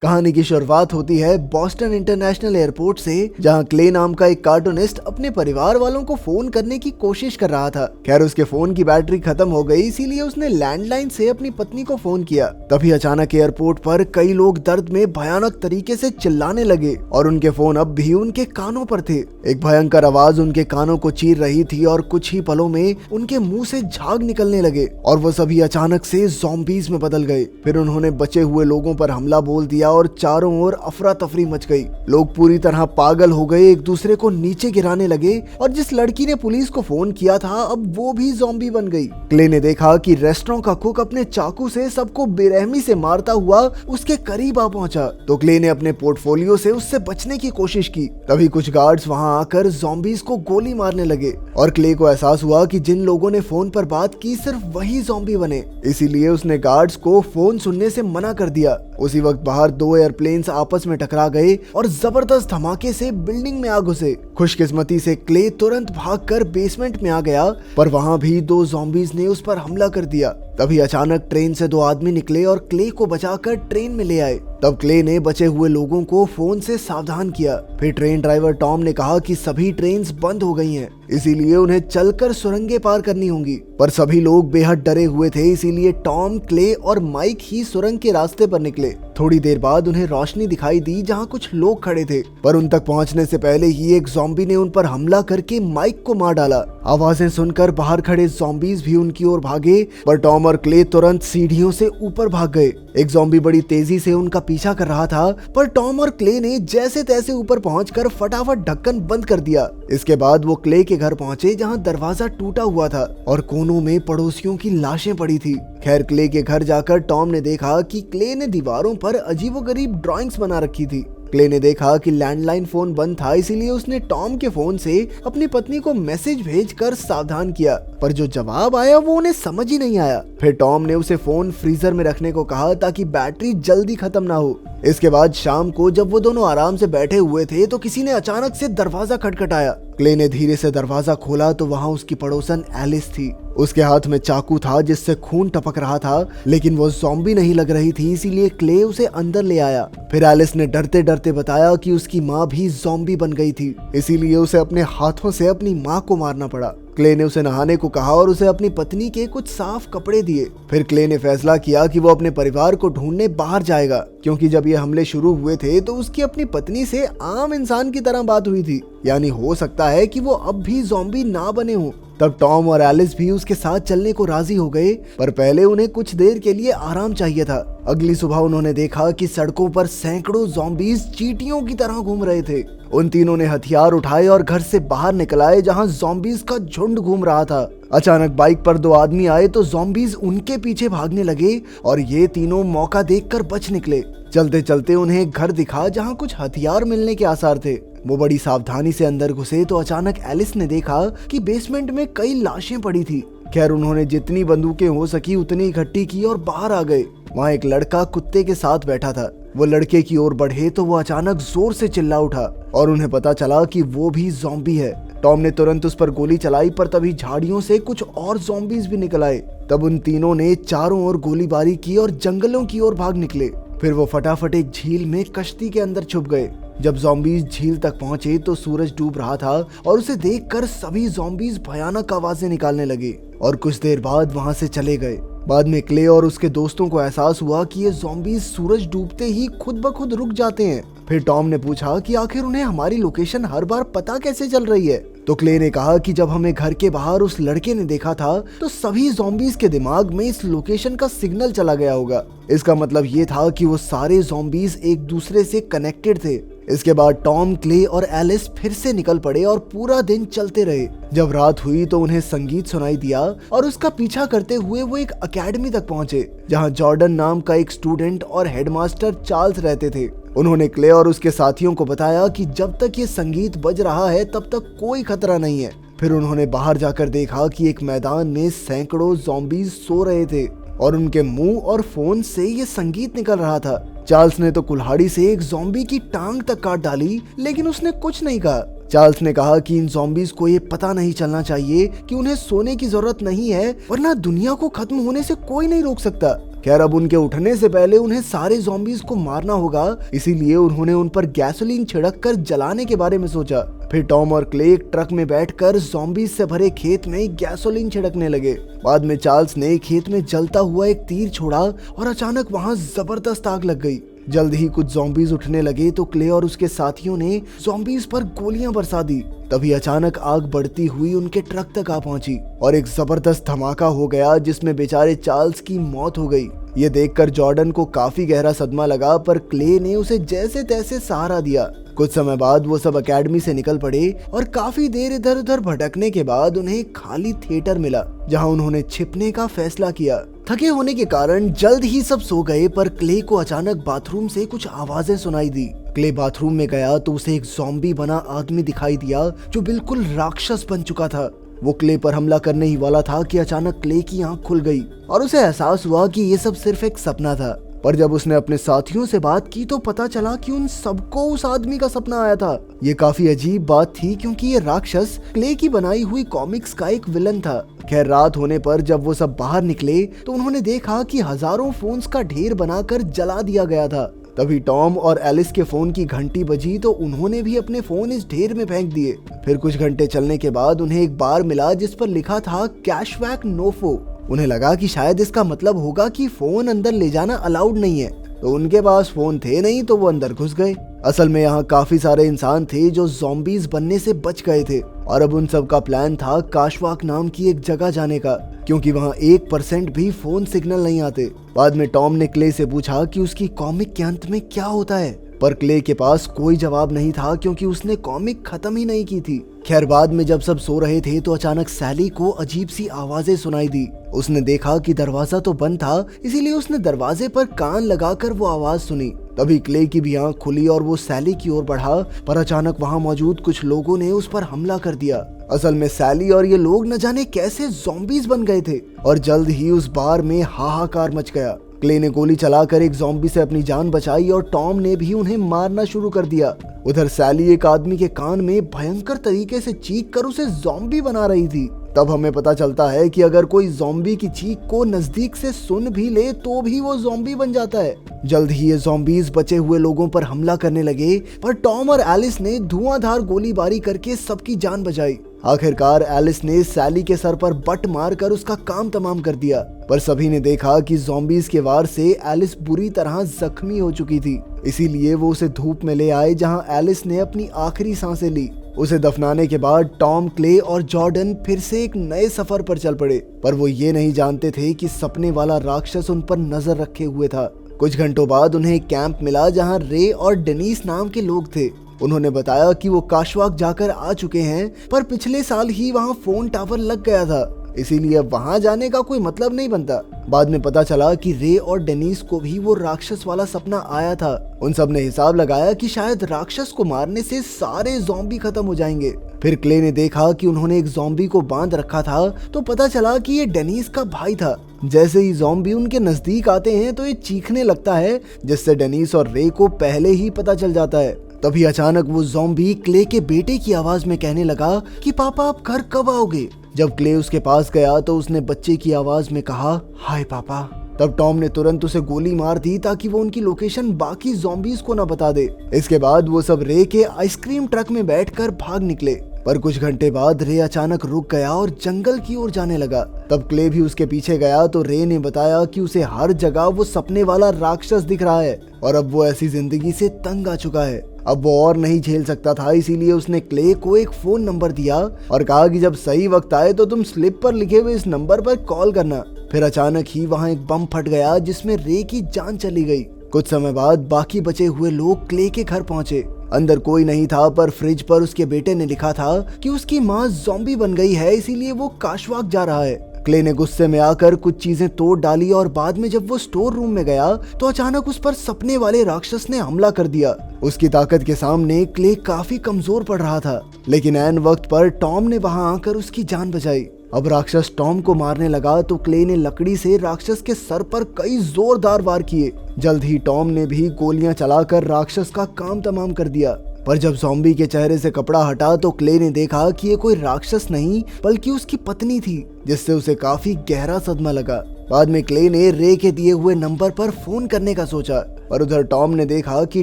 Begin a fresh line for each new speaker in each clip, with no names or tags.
कहानी की शुरुआत होती है बॉस्टन इंटरनेशनल एयरपोर्ट से, जहां क्ले नाम का एक कार्टूनिस्ट अपने परिवार वालों को फोन करने की कोशिश कर रहा था। खैर उसके फोन की बैटरी खत्म हो गई, इसीलिए उसने लैंडलाइन से अपनी पत्नी को फोन किया। तभी अचानक एयरपोर्ट पर कई लोग दर्द में भयानक तरीके से चिल्लाने लगे और उनके फोन अब भी उनके कानों पर थे। एक भयंकर आवाज उनके कानों को चीर रही थी और कुछ ही पलों में उनके मुंह से झाग निकलने लगे और वो सभी अचानक से ज़ॉम्बीज में बदल गए। फिर उन्होंने बचे हुए लोगों पर हमला बोल दिया और चारों ओर अफरा तफरी मच गई। लोग पूरी तरह पागल हो गए, एक दूसरे को नीचे गिराने लगे और जिस लड़की ने पुलिस को फोन किया था अब वो भी ज़ॉम्बी बन गई। क्ले ने देखा कि रेस्टोरेंट का कुक अपने चाकू से सबको बेरहमी से मारता हुआ उसके करीब आ पहुंचा, तो क्ले ने अपने पोर्टफोलियो से उससे बचने की कोशिश की। तभी कुछ गार्ड्स वहां आकर ज़ॉम्बीज को गोली मारने लगे और क्ले को एहसास हुआ कि जिन लोगों ने फोन पर बात की सिर्फ वही ज़ॉम्बी बने। इसीलिए उसने गार्ड्स को फोन सुनने से मना कर दिया। उसी वक्त बाहर दो एयरप्लेन्स आपस में टकरा गए और जबरदस्त धमाके से बिल्डिंग में आग घुसे। खुशकिस्मती से क्ले तुरंत भागकर बेसमेंट में आ गया, पर वहां भी दो ज़ॉम्बीज ने उस पर हमला कर दिया। तभी अचानक ट्रेन से दो आदमी निकले और क्ले को बचाकर ट्रेन में ले आए। तब क्ले ने बचे हुए लोगों को फोन से सावधान किया। फिर ट्रेन ड्राइवर टॉम ने कहा कि सभी ट्रेन्स बंद हो गई हैं, इसीलिए उन्हें चलकर सुरंगें पार करनी होंगी। पर सभी लोग बेहद डरे हुए थे, इसीलिए टॉम, क्ले और माइक ही सुरंग के रास्ते पर निकले। थोड़ी देर बाद उन्हें रोशनी दिखाई दी जहां कुछ लोग खड़े थे, पर उन तक पहुंचने से पहले ही एक ज़ॉम्बी ने उन पर हमला करके माइक को मार डाला। आवाजें सुनकर बाहर खड़े ज़ॉम्बीज भी उनकी ओर भागे, पर टॉम और क्ले तुरंत सीढ़ियों से ऊपर भाग गए। एक ज़ॉम्बी बड़ी तेजी से उनका पीछा कर रहा था, पर टॉम और क्ले ने जैसे तैसे ऊपर पहुंचकर फटाफट ढक्कन बंद कर दिया। इसके बाद वो क्ले के घर पहुंचे जहां दरवाजा टूटा हुआ था और कोनों में पड़ोसियों की लाशें पड़ी थी। खैर क्ले के घर जाकर टॉम ने देखा कि क्ले ने दीवारों पर अजीबोगरीब ड्राइंग्स बना रखी थी। क्ले ने देखा कि लैंडलाइन फोन बंद था, इसीलिए उसने टॉम के फोन से अपनी पत्नी को मैसेज भेजकर सावधान किया, पर जो जवाब आया वो उन्हें समझ ही नहीं आया। फिर टॉम ने उसे फोन फ्रीजर में रखने को कहा ताकि बैटरी जल्दी खत्म ना हो। इसके बाद शाम को जब वो दोनों आराम से बैठे हुए थे तो किसी ने अचानक से दरवाजा खटखटाया। क्ले ने धीरे से दरवाजा खोला तो वहाँ उसकी पड़ोसन एलिस थी। उसके हाथ में चाकू था जिससे खून टपक रहा था, लेकिन वो ज़ॉम्बी नहीं लग रही थी, इसीलिए क्ले उसे अंदर ले आया। फिर एलिस ने डरते डरते बताया कि उसकी माँ भी ज़ॉम्बी बन गई थी, इसीलिए उसे अपने हाथों से अपनी माँ को मारना पड़ा। क्ले ने उसे नहाने को कहा और उसे अपनी पत्नी के कुछ साफ कपड़े दिए। फिर क्ले ने फैसला किया कि वो अपने परिवार को ढूंढने बाहर जाएगा, क्योंकि जब ये हमले शुरू हुए थे तो उसकी अपनी पत्नी से आम इंसान की तरह बात हुई थी, यानी हो सकता है कि वो अब भी ज़ॉम्बी ना बने हों। तब टॉम और एलिस भी उसके साथ चलने को राजी हो गए, पर पहले उन्हें कुछ देर के लिए आराम चाहिए था। अगली सुबह उन्होंने देखा कि सड़कों पर सैकड़ों ज़ॉम्बीज चींटियों की तरह घूम रहे थे। उन तीनों ने हथियार उठाए और घर से बाहर निकल आए जहां ज़ॉम्बीज का झुंड घूम रहा था। अचानक बाइक पर दो आदमी आए तो ज़ॉम्बीज उनके पीछे भागने लगे और ये तीनों मौका देखकर बच निकले। चलते चलते उन्हें एक घर दिखा जहां कुछ हथियार मिलने के आसार थे। वो बड़ी सावधानी से अंदर घुसे तो अचानक एलिस ने देखा कि बेसमेंट में कई लाशें पड़ी थी। खैर उन्होंने जितनी बंदूकें हो सकी उतनी इकट्ठी की और बाहर आ गए। वहाँ एक लड़का कुत्ते के साथ बैठा था। वो लड़के की ओर बढ़े तो वो अचानक जोर से चिल्ला उठा और उन्हें पता चला कि वो भी ज़ॉम्बी है। टॉम ने तुरंत उस पर गोली चलाई, पर तभी झाड़ियों से कुछ और ज़ॉम्बीज भी निकल आए। तब उन तीनों ने चारों ओर गोलीबारी की और जंगलों की ओर भाग निकले। फिर वो फटाफट एक झील में कश्ती के अंदर छुप गए। जब ज़ॉम्बीज झील तक पहुंचे तो सूरज डूब रहा था और उसे देखकर सभी ज़ॉम्बीज भयानक आवाजें निकालने लगे और कुछ देर बाद वहां से चले गए। बाद में क्ले और उसके दोस्तों को एहसास हुआ कि ये ज़ॉम्बीज सूरज डूबते ही खुद ब खुद रुक जाते हैं। फिर टॉम ने पूछा कि आखिर उन्हें हमारी लोकेशन हर बार पता कैसे चल रही है, तो क्ले ने कहा कि जब हमें घर के बाहर उस लड़के ने देखा था तो सभी ज़ॉम्बीज के दिमाग में इस लोकेशन का सिग्नल चला गया होगा। इसका मतलब ये था कि वो सारे ज़ॉम्बीज एक दूसरे से कनेक्टेड थे। इसके बाद टॉम, क्ले और एलिस फिर से निकल पड़े और पूरा दिन चलते रहे। जब रात हुई तो उन्हें संगीत सुनाई दिया और उसका पीछा करते हुए वो एक एकेडमी तक पहुंचे जहां जॉर्डन नाम का एक स्टूडेंट और हेडमास्टर चार्ल्स रहते थे। उन्होंने क्ले और उसके साथियों को बताया कि जब तक ये संगीत बज रहा है तब तक कोई खतरा नहीं है। फिर उन्होंने बाहर जाकर देखा कि एक मैदान में सैकड़ों ज़ॉम्बीज सो रहे थे और उनके मुंह और फोन से ये संगीत निकल रहा था। चार्ल्स ने तो कुल्हाड़ी से एक ज़ॉम्बी की टांग तक काट डाली, लेकिन उसने कुछ नहीं कहा। चार्ल्स ने कहा कि इन ज़ॉम्बीज को ये पता नहीं चलना चाहिए कि उन्हें सोने की जरूरत नहीं है, वरना दुनिया को खत्म होने से कोई नहीं रोक सकता। खैर अब उनके उठने से पहले उन्हें सारे ज़ॉम्बीज को मारना होगा, इसीलिए उन्होंने उन पर गैसोलीन छिड़क कर जलाने के बारे में सोचा। फिर टॉम और क्ले एक ट्रक में बैठकर ज़ॉम्बीज से भरे खेत में गैसोलीन छिड़कने लगे। बाद में चार्ल्स ने खेत में जलता हुआ एक तीर छोड़ा और अचानक वहां जबरदस्त आग लग गई। जल्द ही कुछ ज़ॉम्बीज उठने लगे तो क्ले और उसके साथियों ने ज़ॉम्बीज पर गोलियां बरसा दी। तभी अचानक आग बढ़ती हुई उनके ट्रक तक आ पहुंची और एक जबरदस्त धमाका हो गया जिसमें बेचारे चार्ल्स की मौत हो गई। ये देखकर जॉर्डन को काफी गहरा सदमा लगा, पर क्ले ने उसे जैसे तैसे सहारा दिया। कुछ समय बाद वो सब एकेडमी से निकल पड़े और काफी देर इधर उधर भटकने के बाद उन्हें एक खाली थिएटर मिला जहां उन्होंने छिपने का फैसला किया। थके होने के कारण जल्द ही सब सो गए, पर क्ले को अचानक बाथरूम से कुछ आवाजें सुनाई दी। क्ले बाथरूम में गया तो उसे एक ज़ॉम्बी बना आदमी दिखाई दिया जो बिल्कुल राक्षस बन चुका था। वो क्ले पर हमला करने ही वाला था कि अचानक क्ले की आंख खुल गई और उसे एहसास हुआ कि ये सब सिर्फ एक सपना था। पर जब उसने अपने साथियों से बात की तो पता चला कि उन सबको उस आदमी का सपना आया था। ये काफी अजीब बात थी क्योंकि ये राक्षस क्ले की बनाई हुई कॉमिक्स का एक विलन था। खैर रात होने पर जब वो सब बाहर निकले तो उन्होंने देखा कि हजारों फोन्स का ढेर बनाकर जला दिया गया था। तभी टॉम और एलिस के फोन की घंटी बजी तो उन्होंने भी अपने फोन इस ढेर में फेंक दिए। फिर कुछ घंटे चलने के बाद उन्हें एक बार मिला जिस पर लिखा था कैशबैक नोफो। उन्हें लगा कि शायद इसका मतलब होगा कि फोन अंदर ले जाना अलाउड नहीं है, तो उनके पास फोन थे नहीं तो वो अंदर घुस गए। असल में यहाँ काफी सारे इंसान थे जो ज़ॉम्बीज बनने से बच गए थे और अब उन सब का प्लान था काशवाक नाम की एक जगह जाने का, क्योंकि वहाँ 1% भी फोन सिग्नल नहीं आते। बाद में टॉम ने क्ले से पूछा कि उसकी कॉमिक के अंत में क्या होता है, पर क्ले के पास कोई जवाब नहीं था क्योंकि उसने कॉमिक खत्म ही नहीं की थी। खैर बाद में जब सब सो रहे थे तो अचानक सैली को अजीब सी आवाजें सुनाई दी। उसने देखा कि दरवाजा तो बंद था, इसीलिए उसने दरवाजे पर कान लगाकर वो आवाज सुनी। तभी क्ले की भी आंख खुली और वो सैली की ओर बढ़ा, पर अचानक वहाँ मौजूद कुछ लोगों ने उस पर हमला कर दिया। असल में सैली और ये लोग न जाने कैसे ज़ॉम्बीज बन गए थे और जल्द ही उस बार में हाहाकार मच गया। क्ले ने गोली चलाकर एक ज़ॉम्बी से अपनी जान बचाई और टॉम ने भी उन्हें मारना शुरू कर दिया। उधर सैली एक आदमी के कान में भयंकर तरीके से चीख कर उसे ज़ॉम्बी बना रही थी। तब हमें पता चलता है कि अगर कोई ज़ॉम्बी की चीख को नजदीक से सुन भी ले तो भी वो ज़ॉम्बी बन जाता है। जल्द ही ये ज़ॉम्बीज बचे हुए लोगों पर हमला करने लगे, पर टॉम और एलिस ने धुआंधार गोलीबारी करके सबकी जान बचाई। आखिरकार एलिस ने सैली के सर पर बट मारकर उसका काम तमाम कर दिया, पर सभी ने देखा कि ज़ॉम्बीज के वार से एलिस बुरी तरह जख्मी हो चुकी थी। इसीलिए वो उसे धूप में ले आए जहां एलिस ने अपनी आखिरी सांसें ली। उसे दफनाने के बाद टॉम, क्ले और जॉर्डन फिर से एक नए सफर पर चल पड़े, पर वो ये नहीं जानते थे कि सपने वाला राक्षस उन पर नजर रखे हुए था। कुछ घंटों बाद उन्हें एक कैंप मिला जहां रे और डेनिस नाम के लोग थे। उन्होंने बताया कि वो काशवाक जाकर आ चुके हैं, पर पिछले साल ही वहाँ फोन टावर लग गया था, इसीलिए अब वहाँ जाने का कोई मतलब नहीं बनता। बाद में पता चला कि रे और डेनिस को भी वो राक्षस वाला सपना आया था। उन सब ने हिसाब लगाया कि शायद राक्षस को मारने से सारे ज़ॉम्बी खत्म हो जाएंगे। फिर क्ले ने देखा कि उन्होंने एक ज़ॉम्बी को बांध रखा था, तो पता चला कि ये डेनिस का भाई था। जैसे ही ज़ॉम्बी उनके नजदीक आते हैं तो ये चीखने लगता है, जिससे डेनिस और रे को पहले ही पता चल जाता है। तभी अचानक वो ज़ॉम्बी क्ले के बेटे की आवाज में कहने लगा कि पापा आप घर कब आओगे। जब क्ले उसके पास गया तो उसने बच्चे की आवाज में कहा हाय पापा। तब टॉम ने तुरंत उसे गोली मार दी ताकि वो उनकी लोकेशन बाकी ज़ॉम्बीज को न बता दे। इसके बाद वो सब रे के आइसक्रीम ट्रक में बैठकर भाग निकले, पर कुछ घंटे बाद रे अचानक रुक गया और जंगल की ओर जाने लगा। तब क्ले भी उसके पीछे गया तो रे ने बताया कि उसे हर जगह वो सपने वाला राक्षस दिख रहा है और अब वो ऐसी जिंदगी से तंग आ चुका है। अब वो और नहीं झेल सकता था, इसीलिए उसने क्ले को एक फोन नंबर दिया और कहा कि जब सही वक्त आए तो तुम स्लिप पर लिखे हुए इस नंबर पर कॉल करना। फिर अचानक ही वहाँ एक बम फट गया जिसमें रे की जान चली गई। कुछ समय बाद बाकी बचे हुए लोग क्ले के घर पहुंचे। अंदर कोई नहीं था, पर फ्रिज पर उसके बेटे ने लिखा था कि उसकी माँ ज़ॉम्बी बन गई है, इसीलिए वो काशवाक जा रहा है। क्ले ने गुस्से में आकर कुछ चीजें तोड़ डाली और बाद में जब वो स्टोर रूम में गया तो अचानक उस पर सपने वाले राक्षस ने हमला कर दिया। उसकी ताकत के सामने क्ले काफी कमजोर पड़ रहा था, लेकिन ऐन वक्त पर टॉम ने वहां आकर उसकी जान बचाई। अब राक्षस टॉम को मारने लगा तो क्ले ने लकड़ी से राक्षस के सर पर कई जोरदार वार किए। जल्द ही टॉम ने भी गोलियां चलाकर राक्षस का काम तमाम कर दिया। पर जब ज़ॉम्बी के चेहरे से कपड़ा हटा तो क्ले ने देखा कि ये कोई राक्षस नहीं बल्कि उसकी पत्नी थी, जिससे उसे काफी गहरा सदमा लगा। बाद में क्ले ने रे के दिए हुए नंबर पर फोन करने का सोचा, पर उधर टॉम ने देखा कि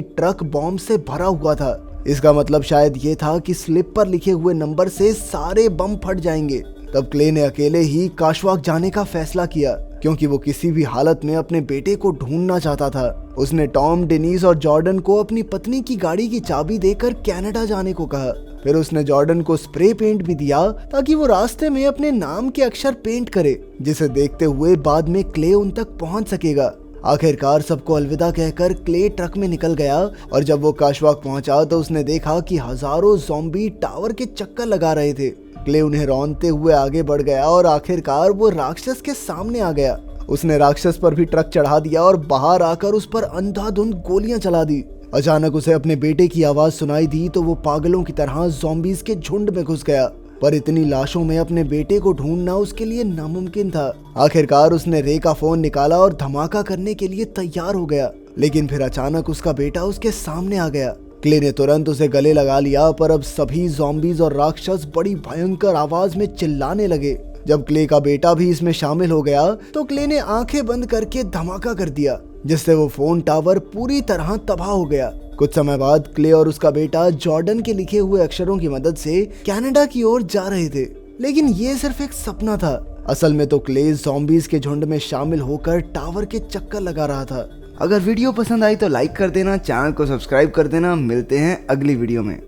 ट्रक बॉम्ब से भरा हुआ था। इसका मतलब शायद ये था कि स्लिप पर लिखे हुए नंबर से सारे बम फट जाएंगे। तब क्ले ने अकेले ही काशवाक जाने का फैसला किया, क्योंकि वो किसी भी हालत में अपने बेटे को ढूंढना चाहता था। उसने टॉम, डेनिस और जॉर्डन को अपनी पत्नी की गाड़ी की चाबी देकर कनाडा जाने को कहा। फिर उसने जॉर्डन को स्प्रे पेंट भी दिया ताकि वो रास्ते में अपने नाम के अक्षर पेंट करे, जिसे देखते हुए बाद में क्ले उन तक पहुंच सकेगा। आखिरकार सबको अलविदा कहकर क्ले ट्रक में निकल गया, और जब वो काशवाक पहुंचा तो उसने देखा कि हजारों ज़ॉम्बी टावर के चक्कर लगा रहे थे। क्ले उन्हें रौंदते हुए आगे बढ़ गया और आखिरकार वो राक्षस के सामने आ गया। उसने राक्षस पर भी ट्रक चढ़ा दिया और बाहर आकर उस पर अंधाधुंध गोलियां चला दी। अचानक उसे अपने बेटे की आवाज सुनाई दी तो वो पागलों की तरह ज़ॉम्बीज़ के झुंड में घुस गया, पर इतनी लाशों में अपने बेटे को ढूंढना उसके लिए नामुमकिन था। आखिरकार उसने रे का फोन निकाला और धमाका करने के लिए तैयार हो गया, लेकिन फिर अचानक उसका बेटा उसके सामने आ गया। क्ले ने तुरंत उसे गले लगा लिया, पर अब सभी ज़ॉम्बीज़ और राक्षस बड़ी भयंकर आवाज में चिल्लाने लगे। जब क्ले का बेटा भी इसमें शामिल हो गया तो क्ले ने आंखें बंद करके धमाका कर दिया, जिससे वो फोन टावर पूरी तरह तबाह हो गया। कुछ समय बाद क्ले और उसका बेटा जॉर्डन के लिखे हुए अक्षरों की मदद से कनाडा की ओर जा रहे थे, लेकिन ये सिर्फ एक सपना था। असल में तो क्ले ज़ॉम्बीज़ के झुंड में शामिल होकर टावर के चक्कर लगा रहा था। अगर वीडियो पसंद आई तो लाइक कर देना, चैनल को सब्सक्राइब कर देना। मिलते हैं अगली वीडियो में।